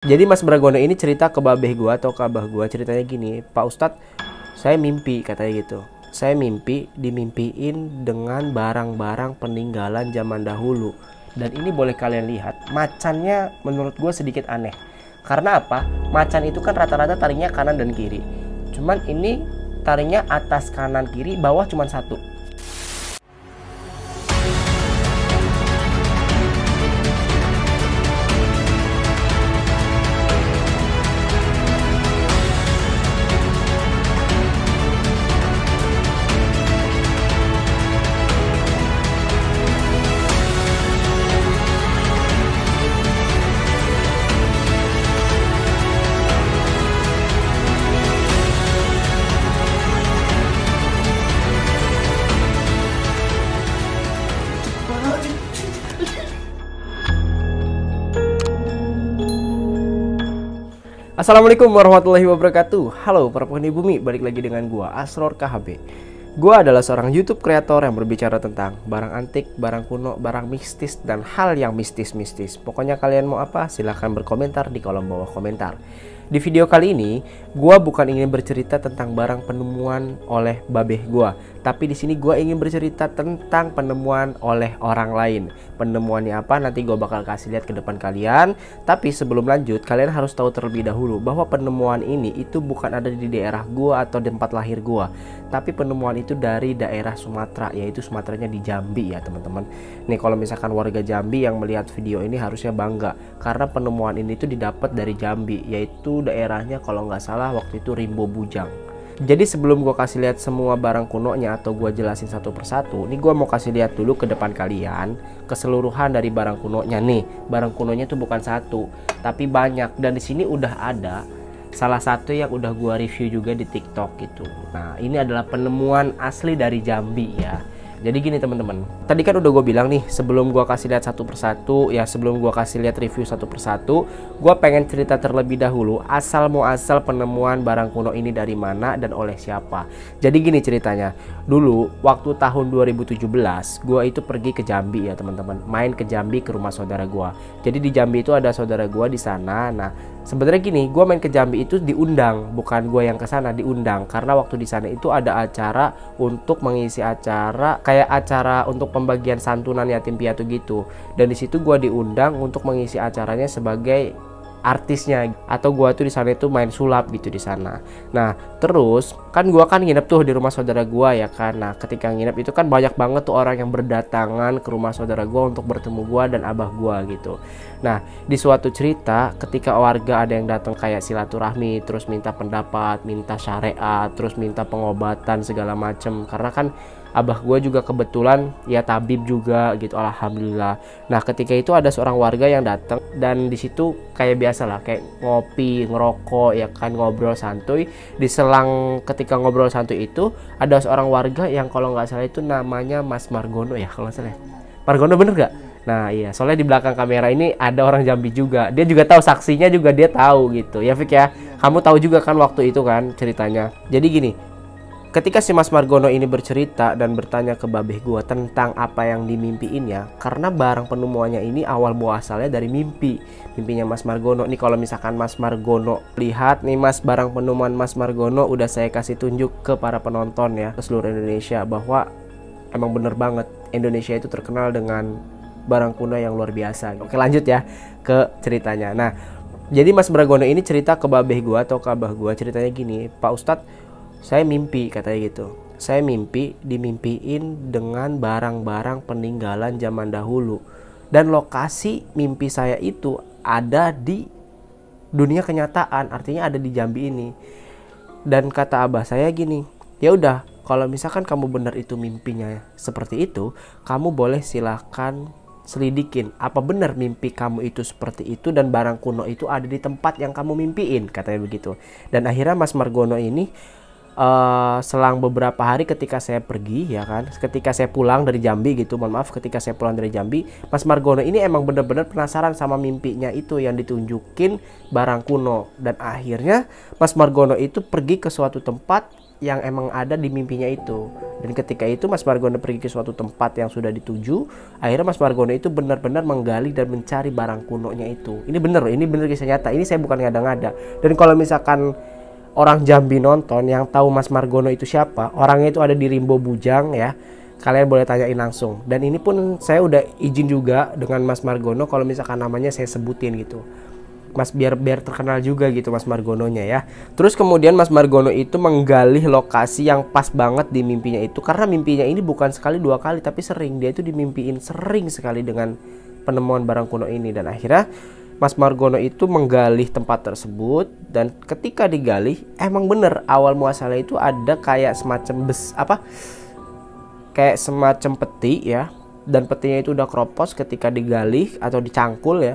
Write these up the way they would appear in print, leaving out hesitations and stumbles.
Jadi Mas Bragono ini cerita ke babeh gua atau ke abah gua, ceritanya gini, Pak Ustadz, saya mimpi katanya gitu. Saya mimpi dimimpiin dengan barang-barang peninggalan zaman dahulu. Dan ini boleh kalian lihat, macannya menurut gue sedikit aneh. Karena apa? Macan itu kan rata-rata taringnya kanan dan kiri. Cuman ini taringnya atas kanan kiri, bawah cuma satu. Assalamualaikum warahmatullahi wabarakatuh. Halo para penghuni bumi, balik lagi dengan gua Asror KHB. Gua adalah seorang YouTube kreator yang berbicara tentang barang antik, barang kuno, barang mistis, dan hal yang mistis-mistis. Pokoknya kalian mau apa? Silahkan berkomentar di kolom bawah komentar. Di video kali ini, gua bukan ingin bercerita tentang barang penemuan oleh babeh gua, tapi di sini gua ingin bercerita tentang penemuan oleh orang lain. Penemuannya apa? Nanti gua bakal kasih lihat ke depan kalian. Tapi sebelum lanjut, kalian harus tahu terlebih dahulu bahwa penemuan ini itu bukan ada di daerah gua atau di tempat lahir gua, tapi penemuan itu dari daerah Sumatera, yaitu Sumateranya di Jambi ya teman-teman. Nih kalau misalkan warga Jambi yang melihat video ini harusnya bangga, karena penemuan ini tuh didapat dari Jambi, yaitu daerahnya kalau nggak salah waktu itu Rimbo Bujang. Jadi sebelum gue kasih lihat semua barang kunonya atau gue jelasin satu persatu, nih gue mau kasih lihat dulu ke depan kalian keseluruhan dari barang kunonya. Nih barang kunonya tuh bukan satu tapi banyak, dan di sini udah ada salah satu yang udah gue review juga di TikTok gitu. Nah ini adalah penemuan asli dari Jambi ya. Jadi gini teman-teman, tadi kan udah gue bilang nih sebelum gue kasih lihat satu persatu ya, sebelum gue kasih lihat review satu persatu, gue pengen cerita terlebih dahulu asal muasal penemuan barang kuno ini dari mana dan oleh siapa. Jadi gini ceritanya, dulu waktu tahun 2017 gue itu pergi ke Jambi ya teman-teman, main ke Jambi ke rumah saudara gue. Jadi di Jambi itu ada saudara gue di sana. Nah sebenarnya gini, gue main ke Jambi itu diundang, bukan gue yang ke sana, diundang karena waktu di sana itu ada acara untuk mengisi acara kayak acara untuk pembagian santunan yatim piatu gitu, dan di situ gue diundang untuk mengisi acaranya sebagai artisnya, atau gue tuh di sana itu main sulap gitu di sana. Nah terus kan gue kan nginep tuh di rumah saudara gue ya kan. Nah ketika nginep itu kan banyak banget tuh orang yang berdatangan ke rumah saudara gue untuk bertemu gue dan abah gue gitu. Nah di suatu cerita ketika warga ada yang datang kayak silaturahmi, terus minta pendapat, minta syariat, terus minta pengobatan segala macem, karena kan abah gue juga kebetulan ya tabib juga gitu, alhamdulillah. Nah ketika itu ada seorang warga yang datang, dan di situ kayak biasa lah, kayak ngopi, ngerokok ya kan, ngobrol santuy. Di selang ketika ngobrol santuy itu ada seorang warga yang kalau nggak salah itu namanya Mas Margono ya, kalau nggak salah. Margono bener nggak? Nah iya, soalnya di belakang kamera ini ada orang Jambi juga, dia juga tahu, saksinya juga dia tahu gitu ya Fik ya. Kamu tahu juga kan waktu itu kan ceritanya. Jadi gini, ketika si Mas Margono ini bercerita dan bertanya ke babeh gua tentang apa yang dimimpiinnya, karena barang penemuannya ini awal muasalnya dari mimpinya Mas Margono. Nih kalau misalkan Mas Margono lihat nih Mas, barang penemuan Mas Margono udah saya kasih tunjuk ke para penonton ya, ke seluruh Indonesia, bahwa emang bener banget Indonesia itu terkenal dengan barang kuno yang luar biasa. Oke lanjut ya ke ceritanya. Nah jadi Mas Margono ini cerita ke babeh gua atau ke abah gua, ceritanya gini, Pak Ustadz, saya mimpi katanya gitu. Saya mimpi dimimpiin dengan barang-barang peninggalan zaman dahulu, dan lokasi mimpi saya itu ada di dunia kenyataan, artinya ada di Jambi ini. Dan kata abah saya gini, ya udah kalau misalkan kamu benar itu mimpinya seperti itu, kamu boleh silahkan selidikin apa benar mimpi kamu itu seperti itu dan barang kuno itu ada di tempat yang kamu mimpiin, katanya begitu. Dan akhirnya Mas Margono ini selang beberapa hari ketika saya pergi ya kan, ketika saya pulang dari Jambi gitu, mohon maaf, ketika saya pulang dari Jambi, Mas Margono ini emang bener-bener penasaran sama mimpinya itu yang ditunjukin barang kuno. Dan akhirnya Mas Margono itu pergi ke suatu tempat yang emang ada di mimpinya itu. Dan ketika itu Mas Margono pergi ke suatu tempat yang sudah dituju, akhirnya Mas Margono itu benar-benar menggali dan mencari barang kunonya itu. Ini bener kisah nyata. Ini saya bukan ngada-ngada. Dan kalau misalkan orang Jambi nonton yang tahu Mas Margono itu siapa, orangnya itu ada di Rimbo Bujang ya. Kalian boleh tanyain langsung. Dan ini pun saya udah izin juga dengan Mas Margono kalau misalkan namanya saya sebutin gitu. Mas biar terkenal juga gitu Mas Margononya ya. Terus kemudian Mas Margono itu menggali lokasi yang pas banget di mimpinya itu, karena mimpinya ini bukan sekali dua kali tapi sering. Dia itu dimimpiin sering sekali dengan penemuan barang kuno ini. Dan akhirnya Mas Margono itu menggali tempat tersebut, dan ketika digali emang bener awal muasalnya itu ada kayak semacam kayak semacam peti ya. Dan petinya itu udah keropos ketika digali atau dicangkul ya.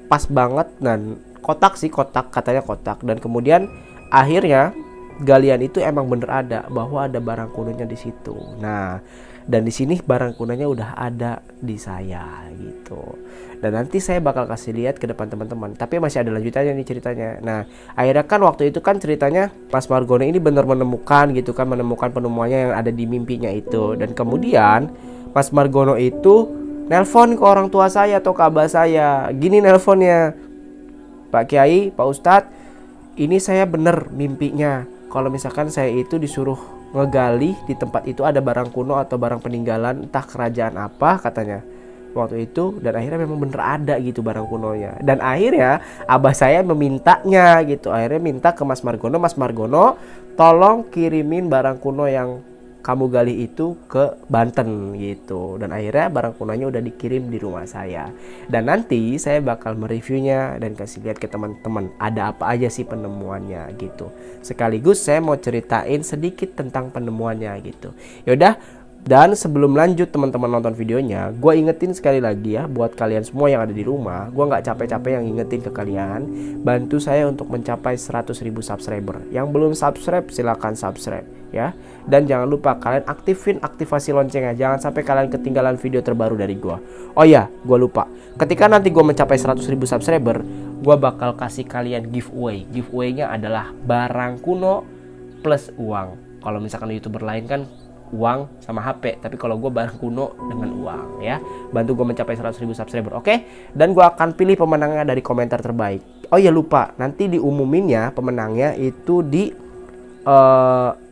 Pas banget, dan kotak katanya kotak. Dan kemudian akhirnya galian itu emang bener ada bahwa ada barang kunonya di situ. Nah, dan di sini barang kunonya udah ada di saya gitu. Dan nanti saya bakal kasih lihat ke depan teman-teman. Tapi masih ada lanjutannya nih ceritanya. Nah, akhirnya kan waktu itu kan ceritanya Mas Margono ini bener menemukan gitu kan, menemukan penemuannya yang ada di mimpinya itu. Dan kemudian Mas Margono itu nelpon ke orang tua saya atau ke abah saya. Gini nelponnya, Pak Kiai, Pak Ustadz, ini saya bener mimpinya kalau misalkan saya itu disuruh ngegali di tempat itu ada barang kuno atau barang peninggalan entah kerajaan apa katanya waktu itu. Dan akhirnya memang bener ada gitu barang kunonya. Dan akhirnya abah saya memintanya gitu, akhirnya minta ke Mas Margono, Mas Margono tolong kirimin barang kuno yang kamu gali itu ke Banten gitu. Dan akhirnya barang kunonya udah dikirim di rumah saya. Dan nanti saya bakal mereviewnya dan kasih lihat ke teman-teman ada apa aja sih penemuannya gitu. Sekaligus saya mau ceritain sedikit tentang penemuannya gitu. Yaudah, dan sebelum lanjut teman-teman nonton videonya, gue ingetin sekali lagi ya buat kalian semua yang ada di rumah, gue nggak capek-capek yang ingetin ke kalian, bantu saya untuk mencapai 100.000 subscriber. Yang belum subscribe silahkan subscribe ya. Dan jangan lupa kalian aktifin aktivasi loncengnya, jangan sampai kalian ketinggalan video terbaru dari gue. Oh ya, gue lupa, ketika nanti gue mencapai 100.000 subscriber, gue bakal kasih kalian giveaway. Giveaway-nya adalah barang kuno plus uang. Kalau misalkan YouTuber lain kan uang sama HP, tapi kalau gue barang kuno dengan uang ya. Bantu gue mencapai 100.000 subscriber, oke? Dan gue akan pilih pemenangnya dari komentar terbaik. Oh ya lupa, nanti diumuminnya pemenangnya itu di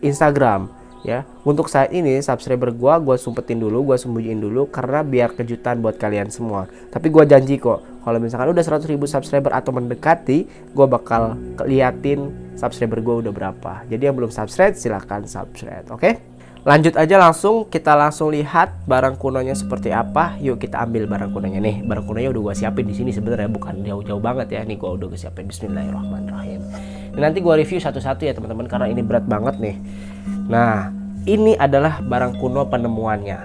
Instagram ya. Untuk saat ini subscriber gue sumpetin dulu, gue sembunyiin dulu karena biar kejutan buat kalian semua. Tapi gue janji kok, kalau misalkan udah 100.000 subscriber atau mendekati, gue bakal liatin subscriber gue udah berapa. Jadi yang belum subscribe silahkan subscribe, oke? Lanjut aja langsung, kita langsung lihat barang kunonya seperti apa. Yuk kita ambil barang kunonya nih. Barang kunonya udah gue siapin di sini sebenarnya, bukan jauh-jauh banget ya. Nih gue udah siapin. Bismillahirrahmanirrahim. Dan nanti gue review satu-satu ya teman-teman karena ini berat banget nih. Nah, ini adalah barang kuno penemuannya.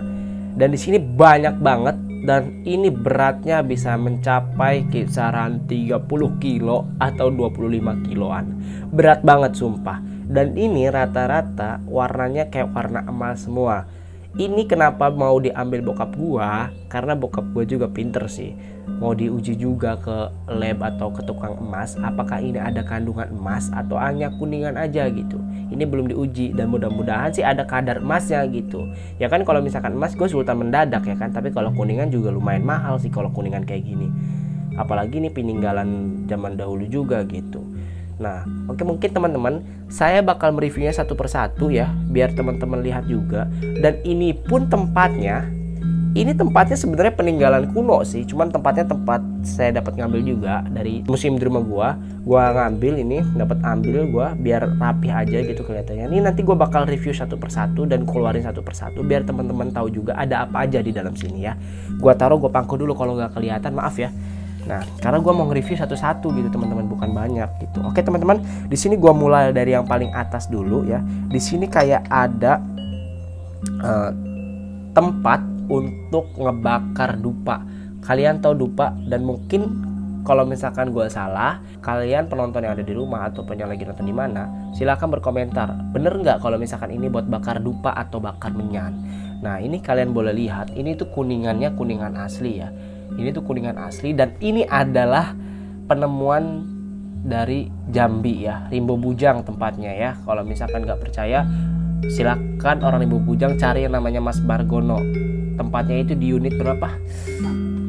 Dan di sini banyak banget, dan ini beratnya bisa mencapai kisaran 30 kilo atau 25 kiloan. Berat banget sumpah. Dan ini rata-rata warnanya kayak warna emas semua. Ini kenapa mau diambil bokap gua? Karena bokap gua juga pinter sih. Mau diuji juga ke lab atau ke tukang emas, apakah ini ada kandungan emas atau hanya kuningan aja gitu. Ini belum diuji, dan mudah-mudahan sih ada kadar emasnya gitu. Ya kan kalau misalkan emas gue sultan mendadak ya kan, tapi kalau kuningan juga lumayan mahal sih kalau kuningan kayak gini. Apalagi ini peninggalan zaman dahulu juga gitu. Nah, oke, mungkin teman-teman saya bakal mereviewnya satu persatu ya, biar teman-teman lihat juga. Dan ini pun tempatnya sebenarnya peninggalan kuno sih, cuman tempatnya tempat saya dapat ngambil juga dari museum di rumah gua ngambil ini, dapat ambil gua biar rapih aja gitu kelihatannya. Ini nanti gua bakal review satu persatu dan keluarin satu persatu biar teman-teman tahu juga ada apa aja di dalam sini ya. Gua pangku dulu kalau nggak kelihatan, maaf ya. Nah, karena gue mau nge-review satu-satu gitu teman-teman, bukan banyak gitu. Oke teman-teman, di sini gue mulai dari yang paling atas dulu ya. Di sini kayak ada tempat untuk ngebakar dupa. Kalian tahu dupa? Dan mungkin kalau misalkan gue salah, kalian penonton yang ada di rumah ataupun yang lagi nonton di mana, silahkan berkomentar. Bener nggak kalau misalkan ini buat bakar dupa atau bakar menyan? Nah, ini kalian boleh lihat, ini tuh kuningannya kuningan asli ya. Ini tuh kuningan asli, dan ini adalah penemuan dari Jambi ya, Rimbo Bujang tempatnya ya. Kalau misalkan nggak percaya, silakan orang di Bujang cari yang namanya Mas Margono. Tempatnya itu di unit berapa?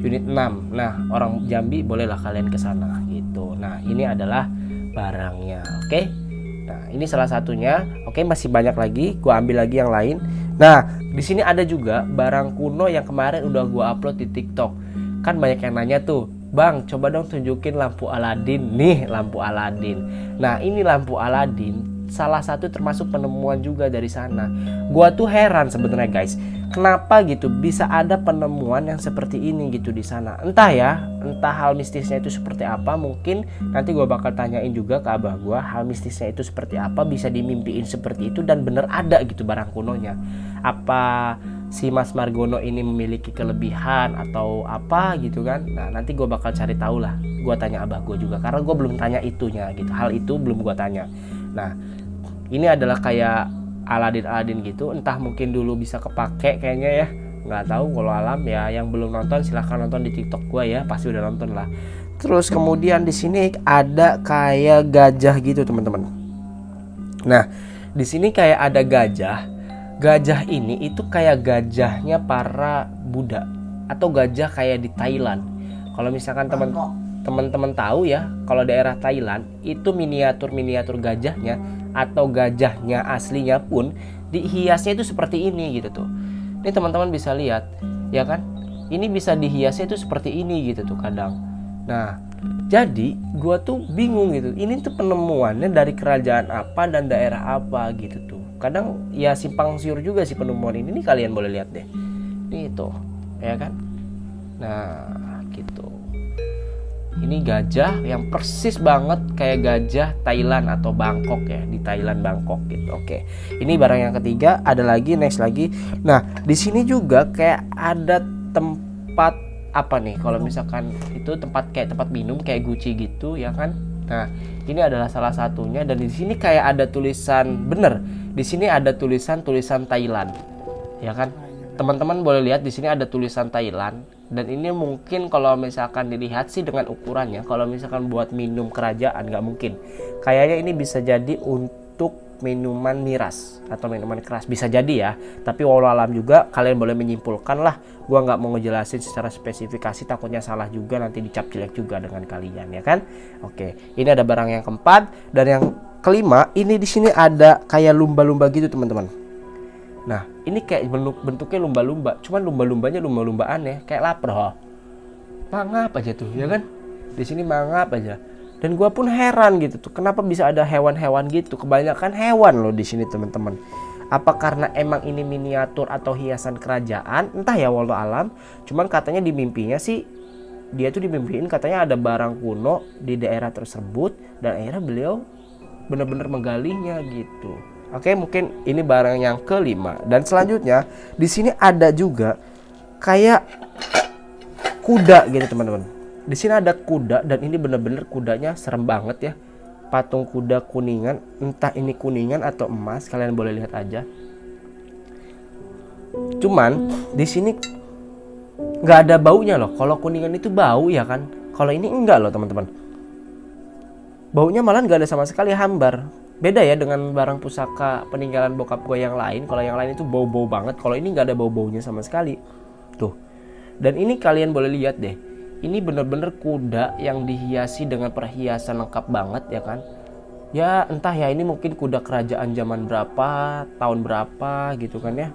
Unit 6. Nah, orang Jambi bolehlah kalian ke sana gitu. Nah, ini adalah barangnya. Oke. Nah, ini salah satunya. Oke, masih banyak lagi. Gua ambil lagi yang lain. Nah, di sini ada juga barang kuno yang kemarin udah gua upload di TikTok. Kan banyak yang nanya tuh, "Bang, coba dong tunjukin lampu Aladin." Nih, lampu Aladin. Nah, ini lampu Aladin salah satu termasuk penemuan juga dari sana. Gua tuh heran sebenarnya guys, kenapa gitu bisa ada penemuan yang seperti ini gitu di sana. Entah ya, entah hal mistisnya itu seperti apa. Mungkin nanti gua bakal tanyain juga ke abah gua hal mistisnya itu seperti apa, bisa dimimpiin seperti itu dan bener ada gitu barang kunonya. Apa si Mas Margono ini memiliki kelebihan atau apa gitu kan. Nah, nanti gue bakal cari tahu lah. Gue tanya abah gue juga karena gue belum tanya itunya gitu. Hal itu belum gue tanya. Nah, ini adalah kayak Aladin gitu. Entah mungkin dulu bisa kepake kayaknya ya. Nggak tahu, kalau alam ya. Yang belum nonton silahkan nonton di TikTok gue ya. Pasti udah nonton lah. Terus kemudian di sini ada kayak gajah gitu teman-teman. Nah, di sini kayak ada gajah. Gajah ini itu kayak gajahnya para Buddha atau gajah kayak di Thailand. Kalau misalkan teman-teman tahu ya, kalau daerah Thailand itu miniatur gajahnya atau gajahnya aslinya pun dihiasnya itu seperti ini gitu tuh. Ini teman-teman bisa lihat, ya kan? Ini bisa dihiasnya itu seperti ini gitu tuh kadang. Nah, jadi gua tuh bingung gitu. Ini tuh penemuannya dari kerajaan apa dan daerah apa gitu tuh. Kadang ya simpang siur juga sih penemuan ini. Ini kalian boleh lihat deh. Ini tuh, ya kan? Nah, gitu. Ini gajah yang persis banget kayak gajah Thailand atau Bangkok ya, di Thailand Bangkok gitu. Oke. Ini barang yang ketiga, ada lagi next lagi. Nah, di sini juga kayak ada tempat apa nih? Kalau misalkan itu tempat minum kayak Gucci gitu ya kan? Nah, ini adalah salah satunya dan di sini kayak ada tulisan di sini ada tulisan Thailand. Ya kan? Teman-teman boleh lihat di sini ada tulisan Thailand dan ini mungkin kalau misalkan dilihat sih dengan ukurannya, kalau misalkan buat minum kerajaan nggak mungkin. Kayaknya ini bisa jadi untuk minuman miras atau minuman keras, bisa jadi ya. Tapi walau alam juga kalian boleh menyimpulkan lah. Gua nggak mau ngejelasin secara spesifikasi, takutnya salah juga nanti dicap jelek juga dengan kalian ya kan. Oke, ini ada barang yang keempat dan yang kelima. Ini di sini ada kayak lumba-lumba gitu teman-teman. Nah, ini kayak bentuknya lumba-lumba, cuman lumba-lumbanya lumba-lumba aneh, kayak lapar, mangap aja tuh, ya kan? Di sini mangap aja. Dan gua pun heran gitu tuh, kenapa bisa ada hewan-hewan gitu? Kebanyakan hewan loh di sini teman-teman. Apa karena emang ini miniatur atau hiasan kerajaan? Entah ya, wallahu alam. Cuman katanya di mimpinya sih, dia tuh dimimpiin katanya ada barang kuno di daerah tersebut dan akhirnya beliau benar-benar menggalinya gitu. Oke, mungkin ini barang yang kelima. Dan selanjutnya di sini ada juga kayak kuda gitu teman-teman. Di sini ada kuda dan ini benar-benar kudanya serem banget ya. Patung kuda kuningan, entah ini kuningan atau emas, kalian boleh lihat aja. Cuman di sini nggak ada baunya loh. Kalau kuningan itu bau ya kan. Kalau ini enggak loh teman-teman. Baunya malah nggak ada sama sekali, hambar. Beda ya dengan barang pusaka peninggalan bokap gue yang lain. Kalau yang lain itu bau-bau banget. Kalau ini nggak ada bau-baunya sama sekali. Tuh. Dan ini kalian boleh lihat deh. Ini bener-bener kuda yang dihiasi dengan perhiasan lengkap banget ya kan. Ya entah ya, ini mungkin kuda kerajaan zaman berapa, tahun berapa gitu kan ya.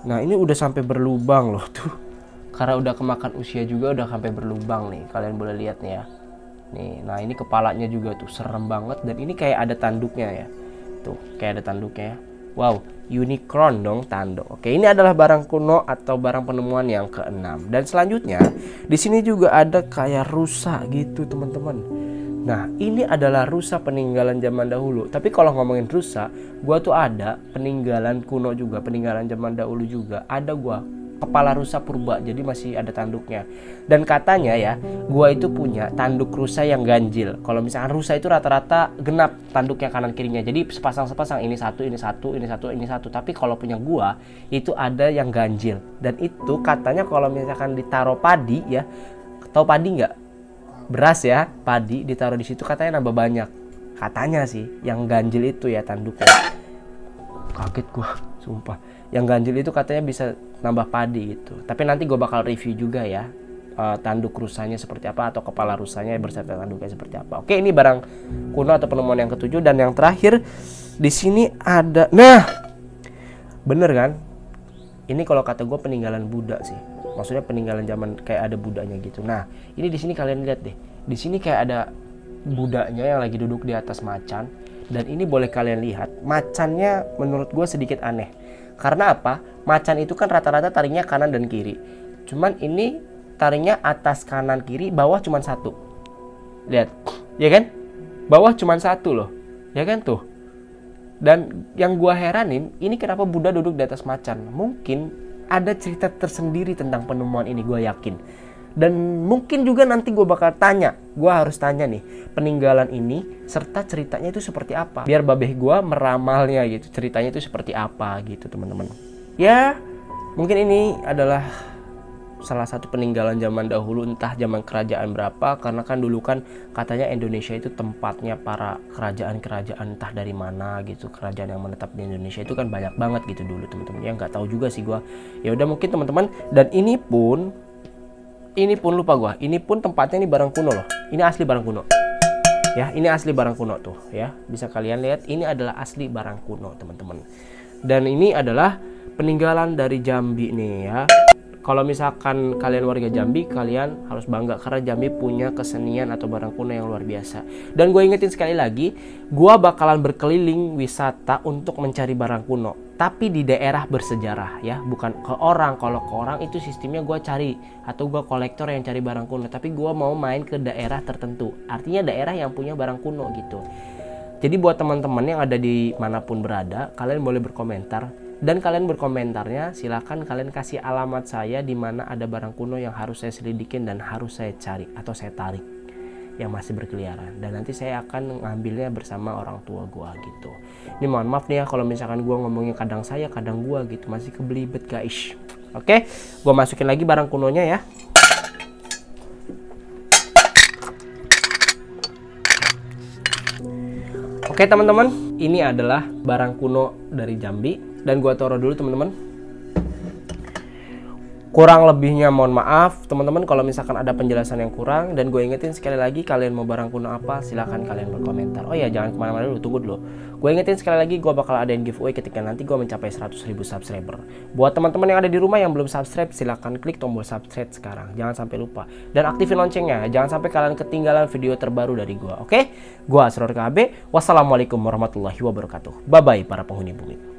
Nah ini udah sampai berlubang loh tuh. Karena udah kemakan usia juga udah sampai berlubang nih. Kalian boleh lihat nih ya. Nih, nah ini kepalanya juga tuh serem banget dan ini kayak ada tanduknya ya. Tuh, kayak ada tanduknya ya. Wow, unicorn dong tanduk. Oke, ini adalah barang kuno atau barang penemuan yang keenam. Dan selanjutnya, di sini juga ada kayak rusa gitu, teman-teman. Nah, ini adalah rusa peninggalan zaman dahulu. Tapi kalau ngomongin rusa, gua tuh ada peninggalan kuno juga, peninggalan zaman dahulu juga. Ada gua kepala rusa purba, jadi masih ada tanduknya. Dan katanya ya, gua itu punya tanduk rusa yang ganjil. Kalau misalkan rusa itu rata-rata genap tanduknya kanan kirinya, jadi sepasang ini satu, ini satu, ini satu, ini satu. Tapi kalau punya gua itu ada yang ganjil. Dan itu katanya kalau misalkan ditaruh padi ya, tahu padi nggak? Beras ya, padi ditaruh di situ katanya nambah banyak. Katanya sih yang ganjil itu ya tanduknya. Kaget gue, sumpah. Yang ganjil itu katanya bisa nambah padi gitu. Tapi nanti gue bakal review juga ya, tanduk rusanya seperti apa atau kepala rusanya berserta tanduknya seperti apa. Oke, ini barang kuno atau penemuan yang ketujuh. Dan yang terakhir di sini ada, nah bener kan? Ini kalau kata gue peninggalan Buddha sih. Maksudnya peninggalan zaman kayak ada Budanya gitu. Nah, ini di sini kalian lihat deh. Di sini kayak ada Budanya yang lagi duduk di atas macan. Dan ini boleh kalian lihat, macannya menurut gue sedikit aneh. Karena apa? Macan itu kan rata-rata taringnya kanan dan kiri. Cuman ini taringnya atas kanan kiri, bawah cuma satu. Lihat, ya kan? Bawah cuma satu loh, ya kan tuh. Dan yang gua heranin, ini kenapa Buddha duduk di atas macan? Mungkin ada cerita tersendiri tentang penemuan ini, gua yakin. Dan mungkin juga nanti gua bakal tanya, gua harus tanya nih, peninggalan ini serta ceritanya itu seperti apa. Biar babeh gua meramalnya gitu, ceritanya itu seperti apa gitu teman-teman. Ya, mungkin ini adalah salah satu peninggalan zaman dahulu, entah zaman kerajaan berapa, karena kan dulu kan katanya Indonesia itu tempatnya para kerajaan-kerajaan entah dari mana gitu, kerajaan yang menetap di Indonesia itu kan banyak banget gitu dulu teman-teman. Ya nggak tahu juga sih gua. Ya udah mungkin teman-teman. Dan ini pun lupa gua. Ini pun tempatnya ini barang kuno loh. Ini asli barang kuno. Ya, ini asli barang kuno tuh ya. Bisa kalian lihat ini adalah asli barang kuno teman-teman. Dan ini adalah peninggalan dari Jambi nih ya. Kalau misalkan kalian warga Jambi, kalian harus bangga karena Jambi punya kesenian atau barang kuno yang luar biasa. Dan gue ingetin sekali lagi, gue bakalan berkeliling wisata untuk mencari barang kuno. Tapi di daerah bersejarah ya, bukan ke orang. Kalau ke orang itu sistemnya gue cari, atau gue kolektor yang cari barang kuno. Tapi gue mau main ke daerah tertentu, artinya daerah yang punya barang kuno gitu. Jadi buat teman-teman yang ada di manapun berada, kalian boleh berkomentar. Dan kalian berkomentarnya silahkan kalian kasih alamat saya di mana ada barang kuno yang harus saya selidikin dan harus saya cari atau saya tarik yang masih berkeliaran. Dan nanti saya akan ngambilnya bersama orang tua gua gitu. Ini mohon maaf nih ya kalau misalkan gua ngomongnya kadang saya kadang gua gitu, masih kebelibet guys. Oke, gua masukin lagi barang kunonya ya. Oke teman-teman, ini adalah barang kuno dari Jambi. Dan gua taruh dulu teman-teman. Kurang lebihnya mohon maaf teman-teman kalau misalkan ada penjelasan yang kurang. Dan gue ingetin sekali lagi, kalian mau barang kuno apa silahkan kalian berkomentar. Oh ya, jangan kemana-mana dulu, tunggu dulu. Gue ingetin sekali lagi, gue bakal adain giveaway ketika nanti gue mencapai 100.000 subscriber. Buat teman-teman yang ada di rumah yang belum subscribe, silahkan klik tombol subscribe sekarang, jangan sampai lupa. Dan aktifin loncengnya, jangan sampai kalian ketinggalan video terbaru dari gue. Oke? Gue Asror KB. Wassalamualaikum warahmatullahi wabarakatuh. Bye bye para penghuni bumi.